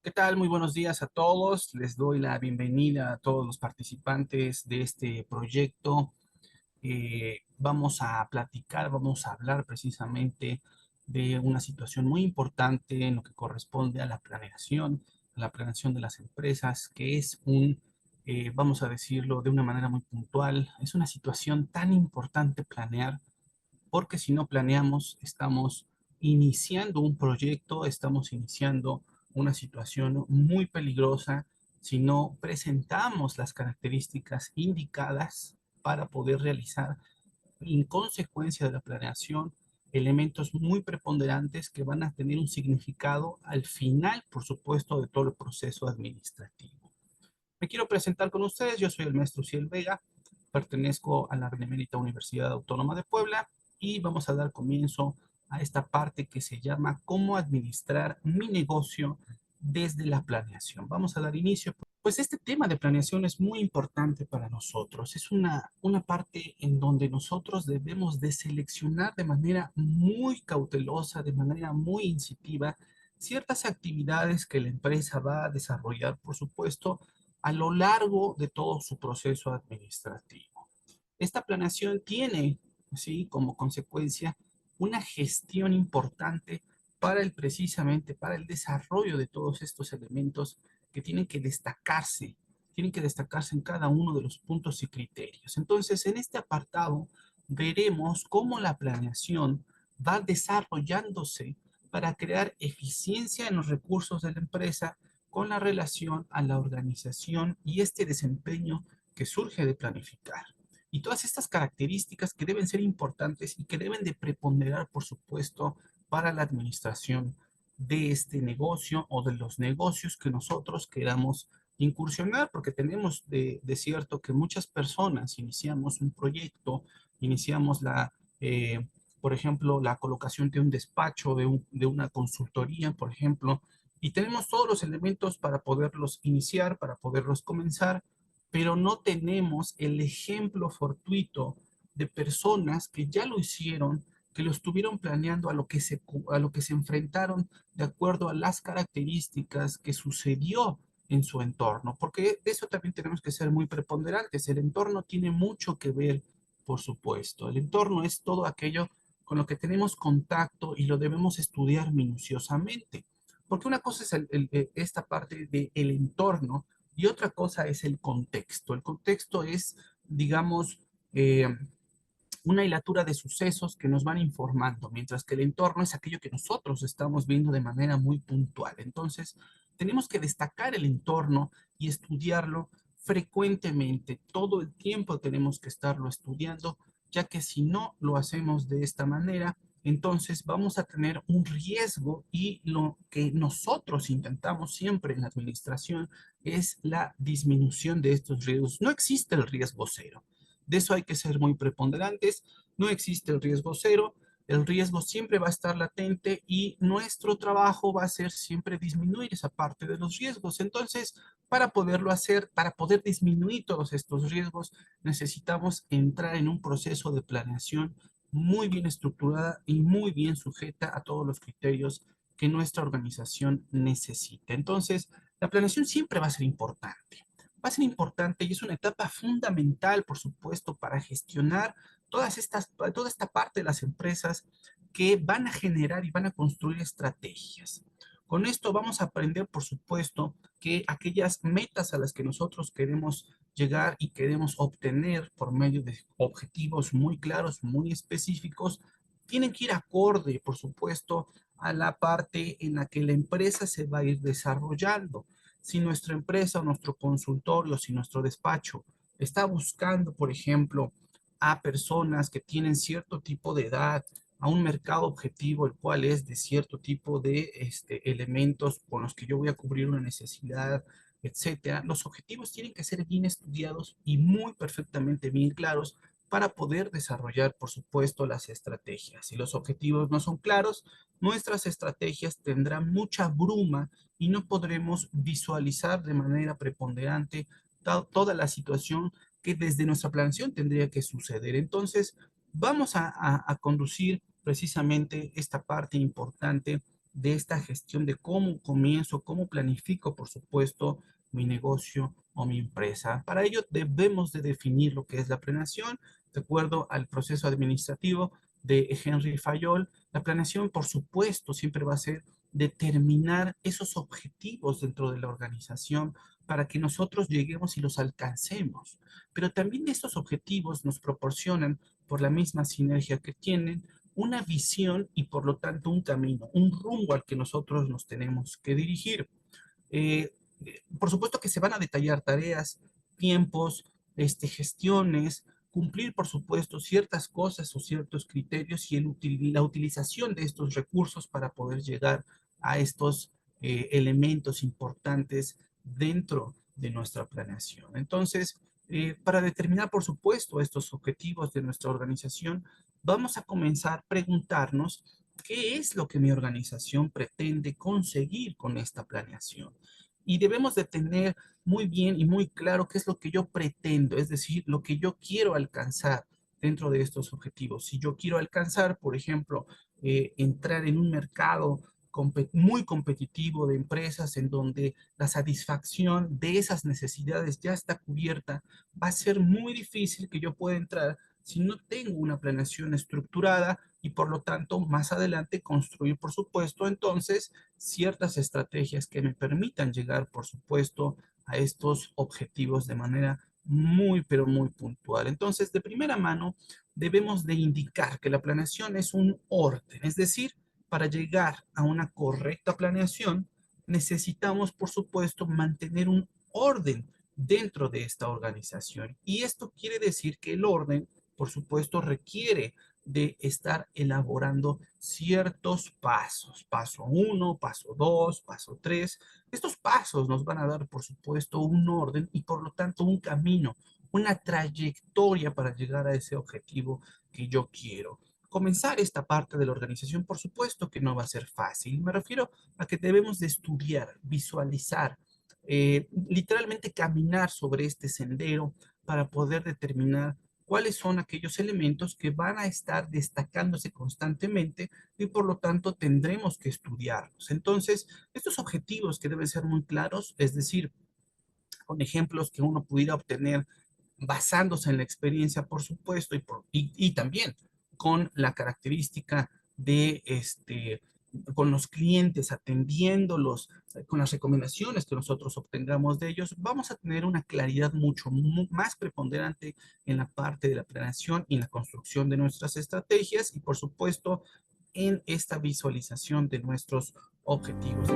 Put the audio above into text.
¿Qué tal? Muy buenos días a todos. Les doy la bienvenida a todos los participantes de este proyecto. Vamos a platicar, vamos a hablar precisamente de una situación muy importante en lo que corresponde a la planeación de las empresas, que es vamos a decirlo de una manera muy puntual, es una situación tan importante planear porque si no planeamos, estamos iniciando un proyecto, estamos iniciando una situación muy peligrosa si no presentamos las características indicadas para poder realizar, en consecuencia de la planeación, elementos muy preponderantes que van a tener un significado al final, por supuesto, de todo el proceso administrativo. Me quiero presentar con ustedes, yo soy el maestro Ciel Vega, pertenezco a la Benemérita Universidad Autónoma de Puebla y vamos a dar comienzo a esta parte que se llama cómo administrar mi negocio desde la planeación. Vamos a dar inicio. Pues este tema de planeación es muy importante para nosotros. Es una parte en donde nosotros debemos de seleccionar de manera muy cautelosa, de manera muy incipiva, ciertas actividades que la empresa va a desarrollar, por supuesto, a lo largo de todo su proceso administrativo. Esta planeación tiene, ¿sí?, como consecuencia una gestión importante precisamente para el desarrollo de todos estos elementos que tienen que destacarse en cada uno de los puntos y criterios. Entonces, en este apartado veremos cómo la planeación va desarrollándose para crear eficiencia en los recursos de la empresa con la relación a la organización y este desempeño que surge de planificar. Y todas estas características que deben ser importantes y que deben de preponderar, por supuesto, para la administración de este negocio o de los negocios que nosotros queramos incursionar, porque tenemos de cierto que muchas personas iniciamos un proyecto, iniciamos por ejemplo, la colocación de un despacho, de una consultoría, por ejemplo, y tenemos todos los elementos para poderlos iniciar, para poderlos comenzar, pero no tenemos el ejemplo fortuito de personas que ya lo hicieron, que lo estuvieron planeando a lo que se enfrentaron de acuerdo a las características que sucedió en su entorno, porque de eso también tenemos que ser muy preponderantes. El entorno tiene mucho que ver, por supuesto. El entorno es todo aquello con lo que tenemos contacto y lo debemos estudiar minuciosamente. Porque una cosa es esta parte del entorno y otra cosa es el contexto. El contexto es, digamos, eh, una hilatura de sucesos que nos van informando, mientras que el entorno es aquello que nosotros estamos viendo de manera muy puntual. Entonces, tenemos que destacar el entorno y estudiarlo frecuentemente. Todo el tiempo tenemos que estarlo estudiando, ya que si no lo hacemos de esta manera, entonces vamos a tener un riesgo y lo que nosotros intentamos siempre en la administración es la disminución de estos riesgos. No existe el riesgo cero. De eso hay que ser muy preponderantes. No existe el riesgo cero. El riesgo siempre va a estar latente y nuestro trabajo va a ser siempre disminuir esa parte de los riesgos. Entonces, para poderlo hacer, para poder disminuir todos estos riesgos, necesitamos entrar en un proceso de planeación muy bien estructurada y muy bien sujeta a todos los criterios que nuestra organización necesita. Entonces, la planeación siempre va a ser importante. Va a ser importante y es una etapa fundamental, por supuesto, para gestionar toda esta parte de las empresas que van a generar y van a construir estrategias. Con esto vamos a aprender, por supuesto, que aquellas metas a las que nosotros queremos llegar y queremos obtener por medio de objetivos muy claros, muy específicos, tienen que ir acorde, por supuesto, a la parte en la que la empresa se va a ir desarrollando. Si nuestra empresa o nuestro consultorio, si nuestro despacho está buscando, por ejemplo, a personas que tienen cierto tipo de edad, a un mercado objetivo, el cual es de cierto tipo de elementos con los que yo voy a cubrir una necesidad, etcétera. Los objetivos tienen que ser bien estudiados y muy perfectamente bien claros para poder desarrollar, por supuesto, las estrategias. Si los objetivos no son claros, nuestras estrategias tendrán mucha bruma y no podremos visualizar de manera preponderante toda la situación que desde nuestra planeación tendría que suceder. Entonces, vamos a conducir precisamente esta parte importante de esta gestión de cómo comienzo, cómo planifico, por supuesto, mi negocio o mi empresa. Para ello debemos de definir lo que es la planeación, de acuerdo al proceso administrativo de Henry Fayol. La planeación, por supuesto, siempre va a ser determinar esos objetivos dentro de la organización para que nosotros lleguemos y los alcancemos. Pero también estos objetivos nos proporcionan, por la misma sinergia que tienen, una visión y por lo tanto un camino, un rumbo al que nosotros nos tenemos que dirigir. Eh, por supuesto que se van a detallar tareas, tiempos, gestiones, cumplir, por supuesto, ciertas cosas o ciertos criterios y la utilización de estos recursos para poder llegar a estos elementos importantes dentro de nuestra planeación. Entonces, para determinar, por supuesto, estos objetivos de nuestra organización, vamos a comenzar a preguntarnos qué es lo que mi organización pretende conseguir con esta planeación. Y debemos de tener muy bien y muy claro qué es lo que yo pretendo, es decir, lo que yo quiero alcanzar dentro de estos objetivos. Si yo quiero alcanzar, por ejemplo, entrar en un mercado muy competitivo de empresas en donde la satisfacción de esas necesidades ya está cubierta, va a ser muy difícil que yo pueda entrar si no tengo una planeación estructurada y por lo tanto más adelante construir, por supuesto, entonces ciertas estrategias que me permitan llegar, por supuesto, a estos objetivos de manera muy, pero muy puntual. Entonces, de primera mano, debemos de indicar que la planeación es un orden, es decir, para llegar a una correcta planeación, necesitamos, por supuesto, mantener un orden dentro de esta organización. Y esto quiere decir que el orden, por supuesto, requiere de estar elaborando ciertos pasos. Paso 1, paso 2, paso 3. Estos pasos nos van a dar, por supuesto, un orden y por lo tanto un camino, una trayectoria para llegar a ese objetivo que yo quiero. Comenzar esta parte de la organización, por supuesto que no va a ser fácil. Me refiero a que debemos de estudiar, visualizar, literalmente caminar sobre este sendero para poder determinar cuáles son aquellos elementos que van a estar destacándose constantemente y por lo tanto tendremos que estudiarlos. Entonces, estos objetivos que deben ser muy claros, es decir, con ejemplos que uno pudiera obtener basándose en la experiencia, por supuesto, y también con la característica de con los clientes, atendiéndolos, con las recomendaciones que nosotros obtengamos de ellos, vamos a tener una claridad mucho más preponderante en la parte de la planeación y en la construcción de nuestras estrategias y, por supuesto, en esta visualización de nuestros objetivos.